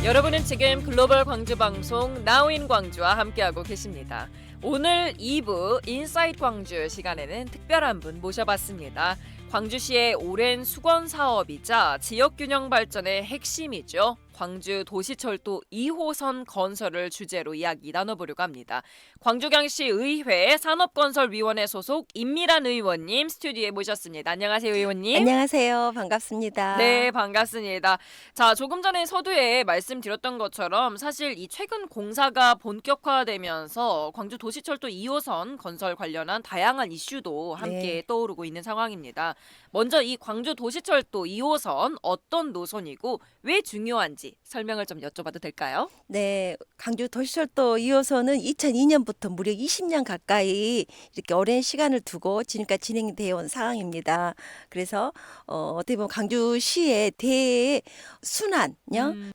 여러분은 지금 글로벌 광주 방송 나우인 광주와 함께하고 계십니다. 오늘 2부 인사이트 광주 시간에는 특별한 분 모셔봤습니다. 광주시의 오랜 수건 사업이자 지역 균형 발전의 핵심이죠. 광주 도시철도 2호선 건설을 주제로 이야기 나눠보려고 합니다. 광주광시 의회 산업건설위원회 소속 임미란 의원님 스튜디오에 모셨습니다. 안녕하세요, 의원님. 안녕하세요. 반갑습니다. 네, 반갑습니다. 자, 조금 전에 서두에 말씀드렸던 것처럼 사실 이 최근 공사가 본격화되면서 광주 도시철도 2호선 건설 관련한 다양한 이슈도 함께 떠오르고 있는 상황입니다. 먼저 이 광주 도시철도 2호선 어떤 노선이고 왜 중요한지 설명을 좀 여쭤봐도 될까요? 네, 광주 도시철도 2호선은 2002년부터 무려 20년 가까이 이렇게 오랜 시간을 두고 지금까지 진행되어 온 상황입니다. 그래서 어떻게 보면 광주시의 대순환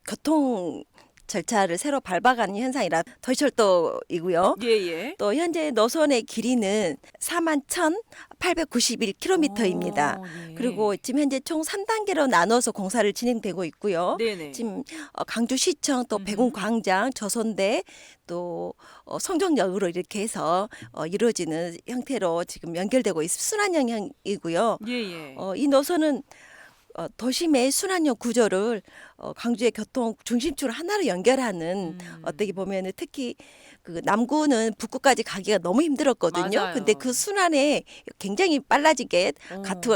교통 절차를 새로 밟아가는 현상이라 도시철도이고요. 예. 또 현재 노선의 길이는 41,891km입니다. 예. 그리고 지금 현재 총 3단계로 나눠서 공사를 진행되고 있고요. 네네. 지금 광주시청 또 백운광장, 조선대 또 성종역으로 이렇게 해서 이루어지는 형태로 지금 연결되고 있습니다. 순환형이고요. 예. 이 노선은 도심의 순환형 구조를 광주의 교통 중심축을 하나로 연결하는 어떻게 보면은 특히 그 남구는 북구까지 가기가 너무 힘들었거든요. 맞아요. 근데 그 순환에 굉장히 빨라지게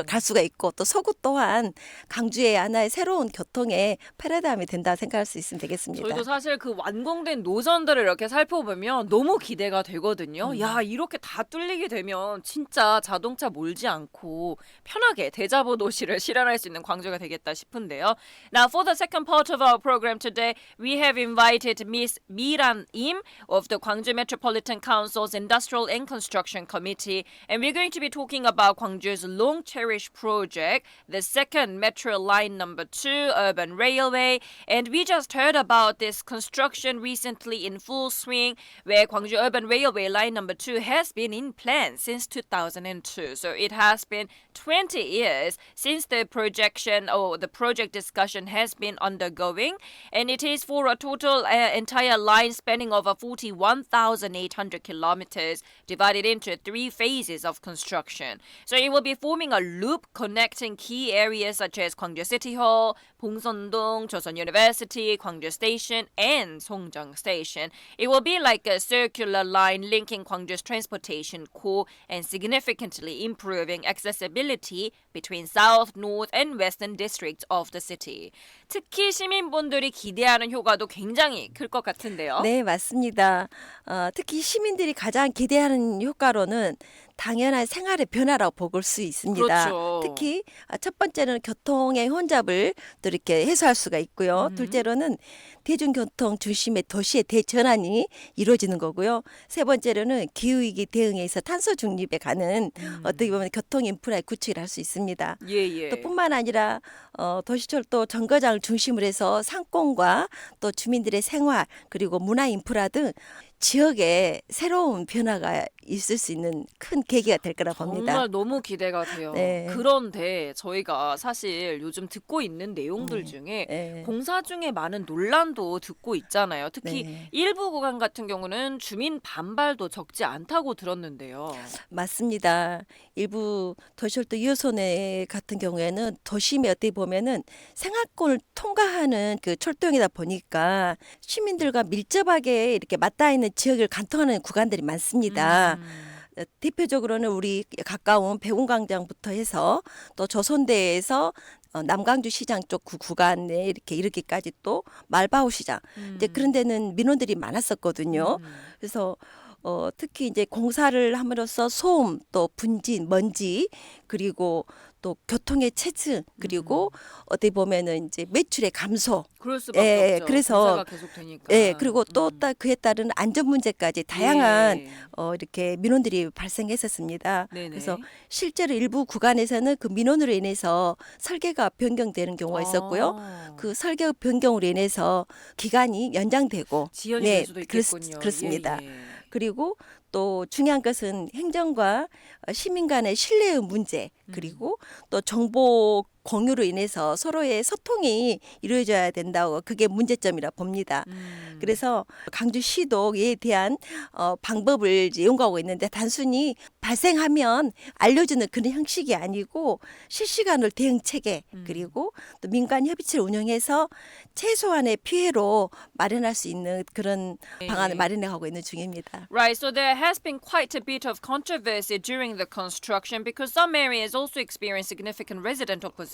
갈 수가 있고 또 서구 또한 광주의 하나의 새로운 교통의 패러다임이 된다 생각할 수 있으면 되겠습니다. 저희도 사실 그 완공된 노선들을 이렇게 살펴보면 너무 기대가 되거든요. 야, 이렇게 다 뚫리게 되면 진짜 자동차 몰지 않고 편하게 대자보 도시를 실현할 수 있는 광주가 되겠다 싶은데요. Now, for the second part of our program today, we have invited Miss Miran Im of the Gwangju Metropolitan Council's Industrial and Construction Committee, and we're going to be talking about Gwangju's long-cherished project, the second Metro Line Number 2 Urban Railway, and we just heard about this construction recently in full swing, where Gwangju Urban Railway Line Number 2 has been in plan since 2002. So it has been 20 years since the projection or the project discussion has been undergoing, and it is for a total entire line spanning over 41,800 kilometers divided into 3 phases of construction. So it will be forming a loop connecting key areas such as Gwangju City Hall, Bongseondong, Joseon University, Gwangju Station, and Songjang Station. It will be like a circular line linking Gwangju's transportation core and significantly improving accessibility between south, north, and western districts of the city. 특히 시민분들이 기대하는 효과도 굉장히 클 것 같은데요. 네, 맞습니다. 특히 시민들이 가장 기대하는 효과로는 당연한 생활의 변화라고 볼 수 있습니다. 그렇죠. 특히 첫 번째는 교통의 혼잡을 또 이렇게 해소할 수가 있고요. 둘째로는 대중교통 중심의 도시의 대전환이 이루어지는 거고요. 세 번째로는 기후위기 대응에 있어 탄소 중립에 가는 어떻게 보면 교통 인프라의 구축을 할 수 있습니다. 예. 또 뿐만 아니라 도시철도 정거장을 중심으로 해서 상권과 또 주민들의 생활 그리고 문화 인프라 등 지역에 새로운 변화가 있을 수 있는 큰 계기가 될 거라 봅니다. 정말 너무 기대가 돼요. 네. 그런데 저희가 사실 요즘 듣고 있는 내용들 중에 네. 공사 중에 많은 논란도 듣고 있잖아요. 특히 네. 일부 구간 같은 경우는 주민 반발도 적지 않다고 들었는데요. 맞습니다. 일부 도시철도 2호선에 같은 경우에는 도심에 어떻게 보면은 생활권을 통과하는 그 철도형이다 보니까 시민들과 밀접하게 이렇게 맞닿아 있는 지역을 관통하는 구간들이 많습니다. 대표적으로는 우리 가까운 백운광장부터 해서 또 조선대에서 남광주 시장 쪽 구간에 이렇게 이르기까지 또 말바오 시장 이제 그런 데는 민원들이 많았었거든요. 그래서 특히 이제 공사를 함으로써 소음 또 분진 먼지 그리고 또 교통의 체증 그리고 어떻게 보면은 이제 매출의 감소 그럴 수밖에 없죠. 그래서 공사가 계속되니까. 그리고 또 그에 따른 안전 문제까지 다양한 이렇게 민원들이 발생했었습니다. 네네. 그래서 실제로 일부 구간에서는 그 민원으로 인해서 설계가 변경되는 경우가 있었고요. 그 설계 변경으로 인해서 기간이 연장되고 지연이 될 수도 있겠군요. 그렇습니다. 예. 그리고 또 중요한 것은 행정과 시민 간의 신뢰의 문제 그리고 또 정보 공유로 인해서 서로의 소통이 이루어져야 된다고 그게 문제점이라 봅니다. 그래서 강주시도 이에 대한 방법을 이제 연구하고 있는데 단순히 발생하면 알려주는 그런 형식이 아니고 실시간으로 대응 체계 그리고 또 민간 협의체를 운영해서 최소한의 피해로 마련할 수 있는 그런 방안을 마련해가고 있는 중입니다. Right, so there has been quite a bit of controversy during the construction because some areas also experience significant resident opposition.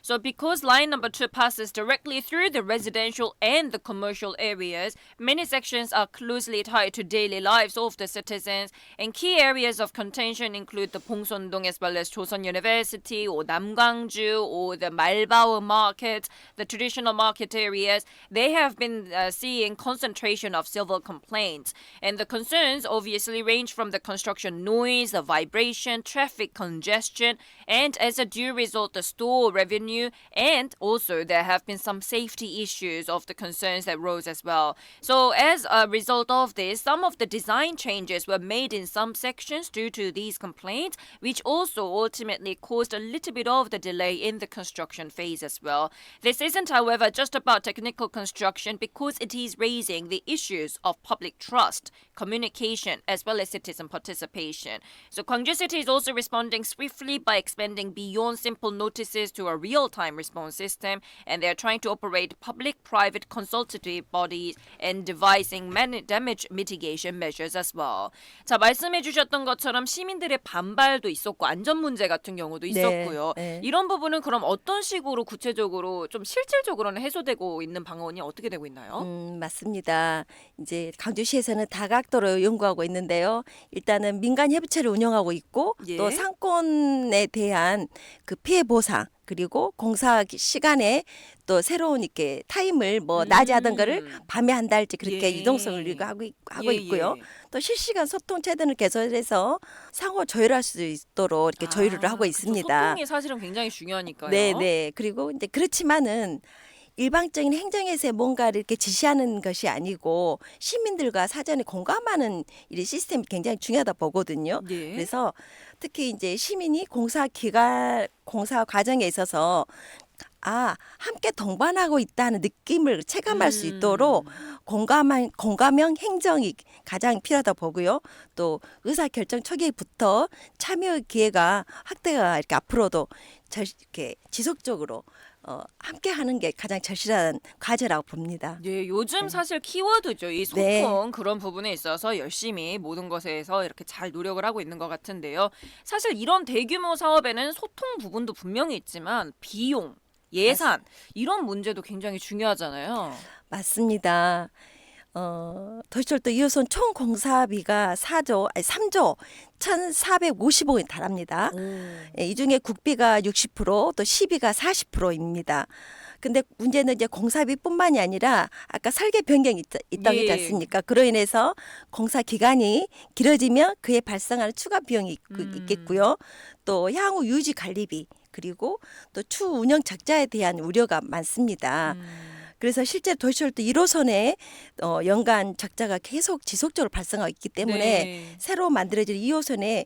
So because line number 2 passes directly through the residential and the commercial areas, many sections are closely tied to daily lives of the citizens, and key areas of contention include the Pongson-dong as well as Chosun University or Namgangju or the Malbao market, the traditional market areas. They have been seeing concentration of civil complaints, and the concerns obviously range from the construction noise, the vibration, traffic congestion, and as a due result, the store revenue, and also there have been some safety issues of the concerns that rose as well. So as a result of this, some of the design changes were made in some sections due to these complaints, which also ultimately caused a little bit of the delay in the construction phase as well. This isn't, however, just about technical construction because it is raising the issues of public trust, communication, as well as citizen participation. So Gwangju City is also responding swiftly by expanding beyond simple notices to a real-time response system, and they're trying to operate public-private consultative bodies and devising damage mitigation measures as well. 자, 말씀해 주셨던 것처럼 시민들의 반발도 있었고 안전 문제 같은 경우도 있었고요. 네. 이런 부분은 그럼 어떤 식으로 구체적으로 좀 실질적으로는 해소되고 있는 방안이 어떻게 되고 있나요? 맞습니다. 이제 강주시에서는 다각도로 연구하고 있는데요. 일단은 민간 협의체를 운영하고 있고 예. 또 상권에 대한 그 피해 보상 그리고 공사 시간에 또 새로운 이렇게 타임을 뭐 낮에 하던 거를 밤에 한다 할지 그렇게 예. 유동성을 하고 있고요. 또 실시간 소통 채널을 개설해서 상호 조율할 수 있도록 이렇게 조율을 하고 그쵸, 있습니다. 소통이 사실은 굉장히 중요하니까요. 네. 그리고 이제 그렇지만은 일방적인 행정에서 뭔가를 이렇게 지시하는 것이 아니고 시민들과 사전에 공감하는 이 시스템이 굉장히 중요하다 보거든요. 예. 그래서 특히 이제 시민이 공사 과정에 있어서 함께 동반하고 있다는 느낌을 체감할 수 있도록 공감형 행정이 가장 필요하다 보고요. 또 의사 결정 초기부터 참여 기회가 확대가 이렇게 앞으로도 이렇게 지속적으로 함께 하는 게 가장 절실한 과제라고 봅니다. 예, 요즘 사실 키워드죠. 이 소통 네. 그런 부분에 있어서 열심히 모든 것에서 이렇게 잘 노력을 하고 있는 것 같은데요. 사실 이런 대규모 사업에는 소통 부분도 분명히 있지만 비용, 예산 이런 문제도 굉장히 중요하잖아요. 맞습니다. 도시철도 2호선 총 공사비가 3조 1,450억 원이 달합니다. 이 중에 국비가 60%, 또 시비가 40%입니다. 근데 문제는 이제 공사비뿐만이 아니라 아까 설계 변경이 있다고 했지 않습니까? 그로 인해서 공사 기간이 길어지면 그에 발생하는 추가 비용이 있겠고요. 또 향후 유지 관리비 그리고 또 추후 운영 적자에 대한 우려가 많습니다. 그래서 실제 도시철도 1호선에 연간 적자가 계속 지속적으로 발생하고 있기 때문에 네. 새로 만들어질 2호선의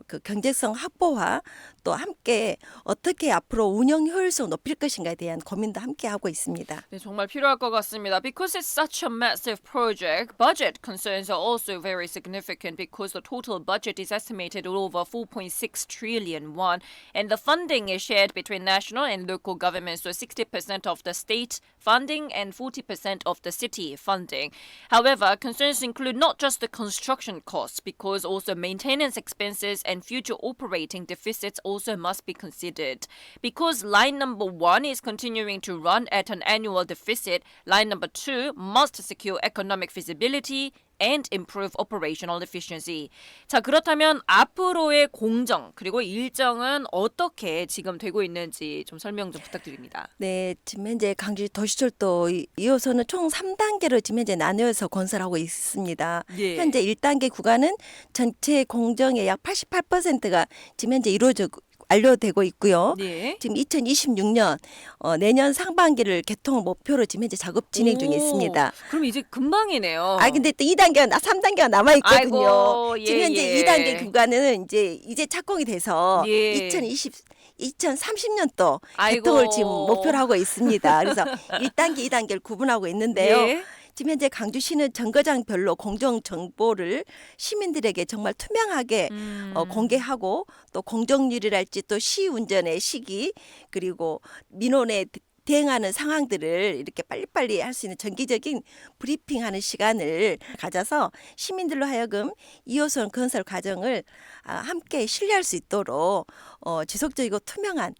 그 경제성 확보와 또 함께 어떻게 앞으로 운영 효율성 높일 것인가에 대한 고민도 함께 하고 있습니다. 네, 정말 필요할 것 같습니다. Because it's such a massive project, budget concerns are also very significant because the total budget is estimated at over 4.6 trillion won, and the funding is shared between national and local governments, so 60% of the state funding and 40% of the city funding. However, concerns include not just the construction costs, because also maintenance expenses and future operating deficits also must be considered. Because line number 1 is continuing to run at an annual deficit, line number 2 must secure economic feasibility and improve operational efficiency. 자, 그렇다면 앞으로의 공정 그리고 일정은 어떻게 지금 되고 있는지 좀 설명 좀 부탁드립니다. 네, 지금 현재 강주 도시철도 2호선은 총 3단계로 지금 현재 나누어서 건설하고 있습니다. 예. 현재 1단계 구간은 전체 공정의 약 88%가 지금 현재 이루어지고 완료되고 있고요. 네. 지금 2026년 내년 상반기를 개통을 목표로 지금 현재 작업 진행 중에 오, 있습니다. 그럼 이제 금방이네요. 근데 또 2단계가 3단계가 남아 있거든요. 아이고, 예, 지금 현재 예. 2단계 구간은 이제 착공이 돼서 예. 2030년도 아이고. 개통을 지금 목표로 하고 있습니다. 그래서 1단계, 2단계를 구분하고 있는데요. 예. 지금 현재 강주시는 정거장별로 공정 정보를 시민들에게 정말 투명하게 공개하고 또 공정률이랄지 또 시운전의 시기 그리고 민원에 대응하는 상황들을 이렇게 빨리빨리 할 수 있는 정기적인 브리핑하는 시간을 가져서 시민들로 하여금 2호선 건설 과정을 함께 신뢰할 수 있도록 지속적이고 투명한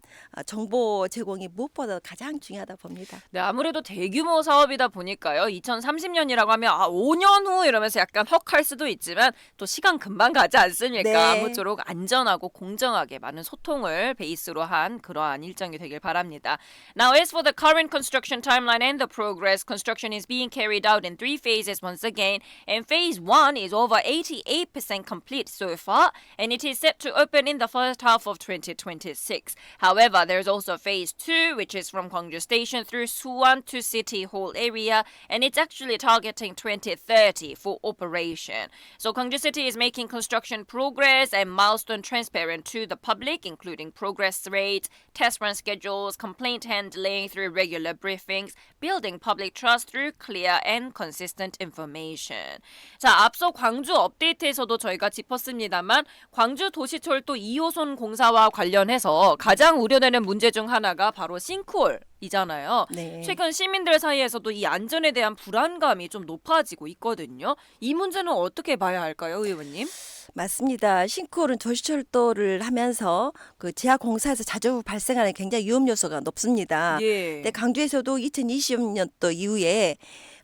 정보 제공이 무엇보다 가장 중요하다 봅니다. 네, 아무래도 대규모 사업이다 보니까요. 2030년이라고 하면 5년 후 이러면서 약간 헉할 수도 있지만 또 시간 금방 가지 않습니까? 네. 아무쪼록 안전하고 공정하게 많은 소통을 베이스로 한 그러한 일정이 되길 바랍니다. Now, as for the current construction timeline and the progress, construction is being carried out in 3 phases once again, and phase 1 is over 88% complete so far, and it is set to open in the first half of 2026. However, there's also phase 2, which is from Gwangju Station through Suwon to City Hall area, and it's actually targeting 2030 for operation. So Gwangju City is making construction progress and milestone transparent to the public, including progress rates, test run schedules, complaint handling through regular briefings, building public trust through clear and consistent information. 자, 앞서 광주 업데이트에서도 저희가 짚었습니다만 광주 도시철도 2호선 공사와 관련해서 가장 우려되는 문제 중 하나가 바로 싱크홀이잖아요. 네. 최근 시민들 사이에서도 이 안전에 대한 불안감이 좀 높아지고 있거든요. 이 문제는 어떻게 봐야 할까요, 의원님? 맞습니다. 싱크홀은 도시철도를 하면서 그 지하 공사에서 자주 발생하는 굉장히 위험 요소가 높습니다. 예. 근데 강주에서도 2020년도 이후에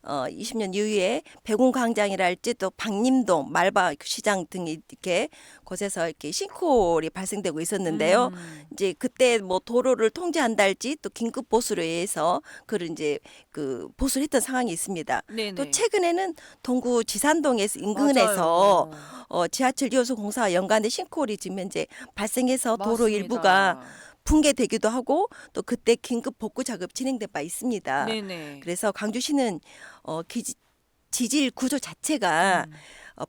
20년 이후에 백운광장이랄지 또 박림동, 말바 시장 등이 이렇게 곳에서 이렇게 싱크홀이 발생되고 있었는데요. 이제 그때 뭐 도로를 통제한다 할지 또 긴급 보수를 위해서 그런 이제 그 보수를 했던 상황이 있습니다. 네네. 또 최근에는 동구 지산동에서 인근에서 맞아요. 지하철 2호선 공사와 연관된 싱크홀이 지금 현재 발생해서 도로 맞습니다. 일부가 붕괴되기도 하고 또 그때 긴급 복구 작업 진행된 바 있습니다. 네네. 그래서 광주시는 지질 구조 자체가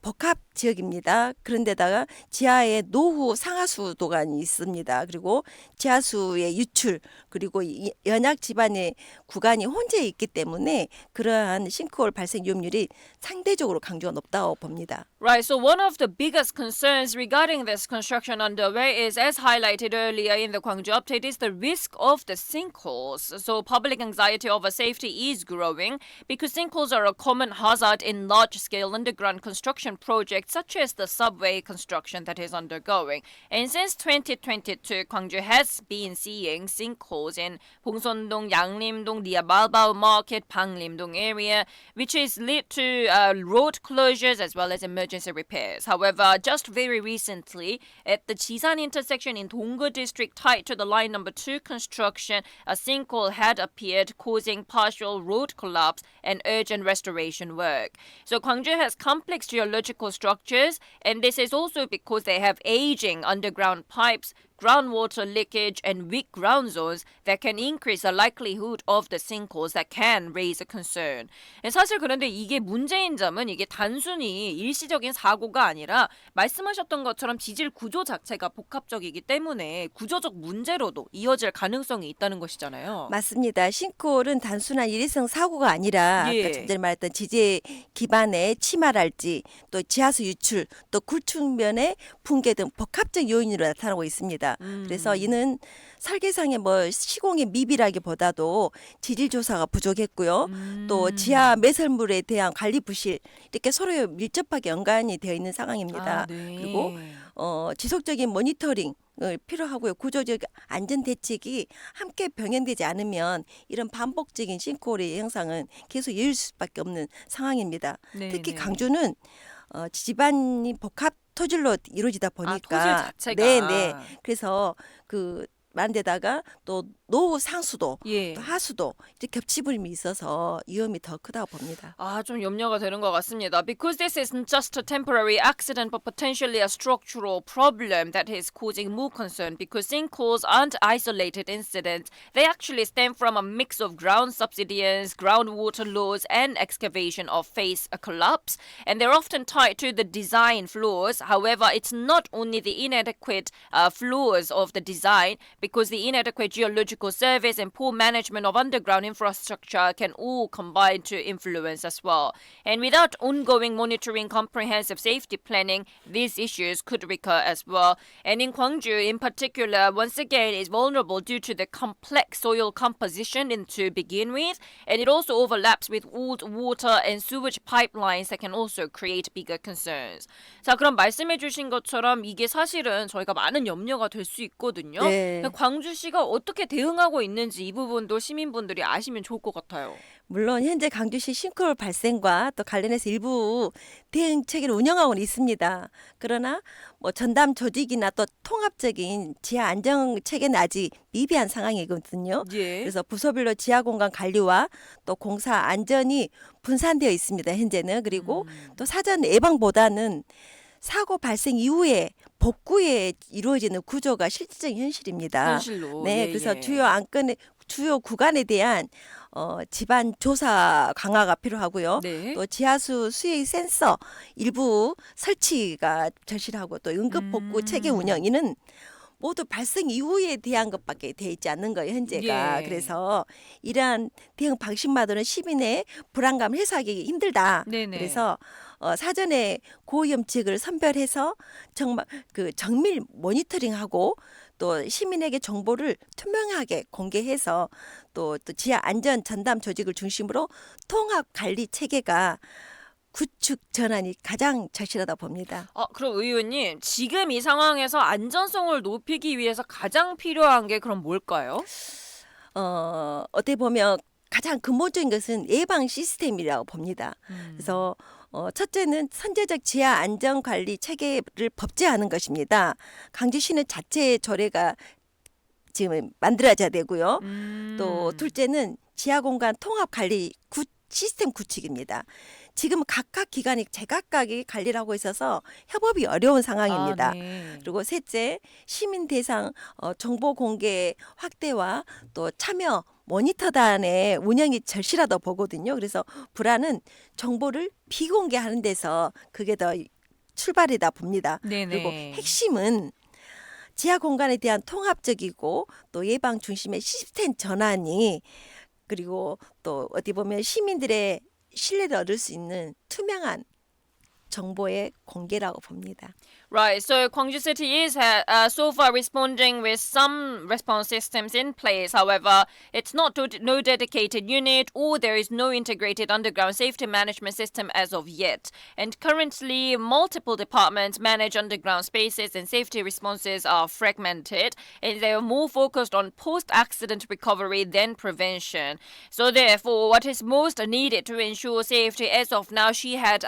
복합 지역입니다. 그런데다가 지하에 노후 상하수 도관이 있습니다. 그리고 지하수의 유출 그리고 연약 지반의 구간이 혼재해 있기 때문에 그러한 싱크홀 발생 위험률이 상대적으로 강주가 높다고 봅니다. Right, so one of the biggest concerns regarding this construction underway is, as highlighted earlier in the Gwangju update, is the risk of the sinkholes. So public anxiety over safety is growing because sinkholes are a common hazard in large-scale underground construction projects such as the subway construction that is undergoing. And since 2022, Gwangju has been seeing sinkholes in Bongseondong, Yanglimdong, near Malbao Market, Panglimdong area, which is led to road closures as well as emergency repairs. However, just very recently, at the Jisan intersection in Donggu district tied to the line number 2 construction, a sinkhole had appeared, causing partial road collapse and urgent restoration work. So Gwangju has complex geological structures, and this is also because they have aging underground pipes, groundwater leakage, and weak ground zones that can increase the likelihood of the sinkholes that can raise a concern. 사실 그런데 이게 문제인 점은 이게 단순히 일시적인 사고가 아니라 말씀하셨던 것처럼 지질 구조 자체가 복합적이기 때문에 구조적 문제로도 이어질 가능성이 있다는 것이잖아요. 맞습니다. 싱크홀은 단순한 일회성 사고가 아니라 예. 아까 좀 전에 말했던 지질 기반의 침하랄지 또 지하수 유출 또 굴축면의 붕괴 등 복합적 요인으로 나타나고 있습니다. 그래서 이는 설계상의 뭐 시공의 미비라기보다도 지질 조사가 부족했고요. 또 지하 매설물에 대한 관리 부실 이렇게 서로 밀접하게 연관이 되어 있는 상황입니다. 네. 그리고 지속적인 모니터링 필요하고요. 구조적 안전 대책이 함께 병행되지 않으면 이런 반복적인 싱크홀의 형상은 계속 이을 수밖에 없는 상황입니다. 네, 특히 네. 강주는 지반이 복합 토질로 이루어지다 보니까 토질 자체가. 네. 그래서 그 많은 데다가 또 노후 상수도 예. 또 하수도 이제 겹치불임이 있어서 위험이 더 크다고 봅니다. 아, 좀 염려가 되는 것 같습니다. Because this isn't just a temporary accident, but potentially a structural problem that is causing more concern. Because sinkholes aren't isolated incidents; they actually stem from a mix of ground subsidence, groundwater loss, and excavation of face collapse. And they're often tied to the design flaws. However, it's not only the inadequate flaws of the design, because the inadequate geological service and poor management of underground infrastructure can all combine to influence as well. And without ongoing monitoring, comprehensive safety planning, these issues could recur as well. And in Gwangju in particular, once again, is vulnerable due to the complex soil composition to begin with, and it also overlaps with old water and sewage pipelines that can also create bigger concerns. 자, 그럼 말씀해주신 것처럼 이게 사실은 저희가 많은 염려가 될 수 있거든요. 네. 광주시가 어떻게 대응하고 있는지 이 부분도 시민분들이 아시면 좋을 것 같아요. 물론 현재 강주시 싱크홀 발생과 또 관련해서 일부 대응 체계를 운영하고는 있습니다. 그러나 뭐 전담 조직이나 또 통합적인 지하 안정 체계는 아직 미비한 상황이거든요. 예. 그래서 부서별로 지하 공간 관리와 또 공사 안전이 분산되어 있습니다. 현재는. 그리고 또 사전 예방보다는 사고 발생 이후에 복구에 이루어지는 구조가 실질적인 현실입니다. 현실로. 네, 예, 그래서 예. 주요 구간에 대한 집안 조사 강화가 필요하고요. 네. 또 지하수 수위 센서 일부 설치가 절실하고 또 응급 복구 체계 운영 이는 모두 발생 이후에 대한 것밖에 돼 있지 않는 거예요, 현재가. 예. 그래서 이러한 대응 방식만으로는 시민의 불안감을 해소하기 힘들다. 네네. 그래서 사전에 고위험 지역을 선별해서 정말 그 정밀 모니터링하고 또 시민에게 정보를 투명하게 공개해서 또 지하 안전 전담 조직을 중심으로 통합 관리 체계가 구축 전환이 가장 절실하다 봅니다. 그럼 의원님, 지금 이 상황에서 안전성을 높이기 위해서 가장 필요한 게 그럼 뭘까요? 어떻게 보면 가장 근본적인 것은 예방 시스템이라고 봅니다. 그래서 첫째는 선제적 지하 안전 관리 체계를 법제화하는 것입니다. 강주시는 자체 조례가 지금 만들어져야 되고요. 또 둘째는 지하 공간 통합 관리 시스템 구축입니다. 지금 각각 기관이 제각각이 관리를 하고 있어서 협업이 어려운 상황입니다. 네. 그리고 셋째, 시민 대상 정보 공개 확대와 또 참여 모니터단의 운영이 절실하다 보거든요. 그래서 불안은 정보를 비공개하는 데서 그게 더 출발이다 봅니다. 네네. 그리고 핵심은 지하 공간에 대한 통합적이고 또 예방 중심의 시스템 전환이 그리고 또 어디 보면 시민들의 신뢰를 얻을 수 있는 투명한 정보의 공개라고 봅니다. Right, so Gwangju City is so far responding with some response systems in place. However, it's no dedicated unit or there is no integrated underground safety management system as of yet. And currently, multiple departments manage underground spaces and safety responses are fragmented and they are more focused on post-accident recovery than prevention. So therefore, what is most needed to ensure safety as of now, she had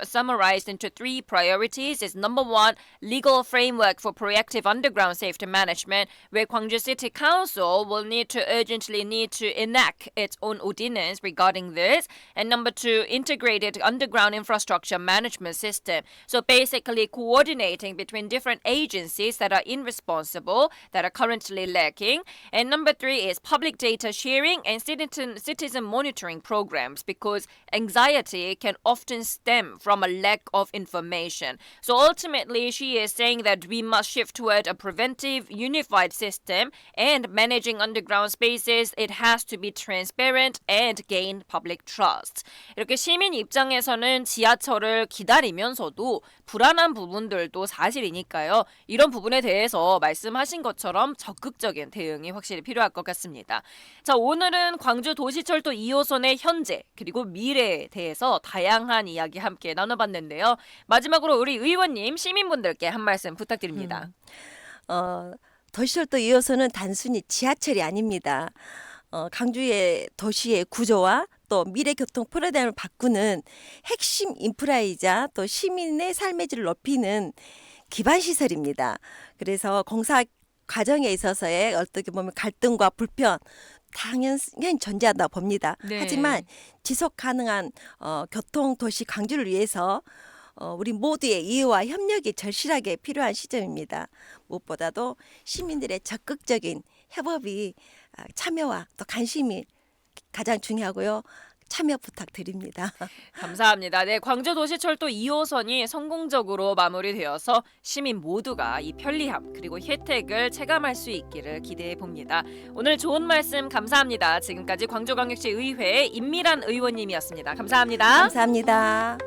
summarized into 3 priorities is number 1, legal framework for proactive underground safety management, where Gwangju City Council will need to enact its own ordinance regarding this. And number 2, integrated underground infrastructure management system. So basically coordinating between different agencies that are irresponsible, that are currently lacking. And number 3 is public data sharing and citizen monitoring programs, because anxiety can often stem from a lack of information. So ultimately, she is saying that we must shift toward a preventive, unified system, and managing underground spaces, it has to be transparent and gain public trust. 이렇게 시민 입장에서는 지하철을 기다리면서도 불안한 부분들도 사실이니까요. 이런 부분에 대해서 말씀하신 것처럼 적극적인 대응이 확실히 필요할 것 같습니다. 자, 오늘은 광주 도시철도 2호선의 현재 그리고 미래에 대해서 다양한 이야기 함께 나눠봤는데요. 마지막으로 우리 의원님, 시민분들께 한 말씀 부탁드립니다. 도시철도 2호선은 단순히 지하철이 아닙니다. 강주의 도시의 구조와 또 미래 교통 프로그램을 바꾸는 핵심 인프라이자 또 시민의 삶의 질을 높이는 기반 시설입니다. 그래서 공사 과정에 있어서의 어떻게 보면 갈등과 불편 당연히 존재한다 봅니다. 네. 하지만 지속 가능한 교통 도시 광주를 위해서 우리 모두의 이해와 협력이 절실하게 필요한 시점입니다. 무엇보다도 시민들의 적극적인 협업이 참여와 또 관심이 가장 중요하고요. 참여 부탁드립니다. 감사합니다. 네, 광주도시철도 2호선이 성공적으로 마무리되어서 시민 모두가 이 편리함 그리고 혜택을 체감할 수 있기를 기대해 봅니다. 오늘 좋은 말씀 감사합니다. 지금까지 광주광역시 의회 임미란 의원님이었습니다. 감사합니다. 감사합니다.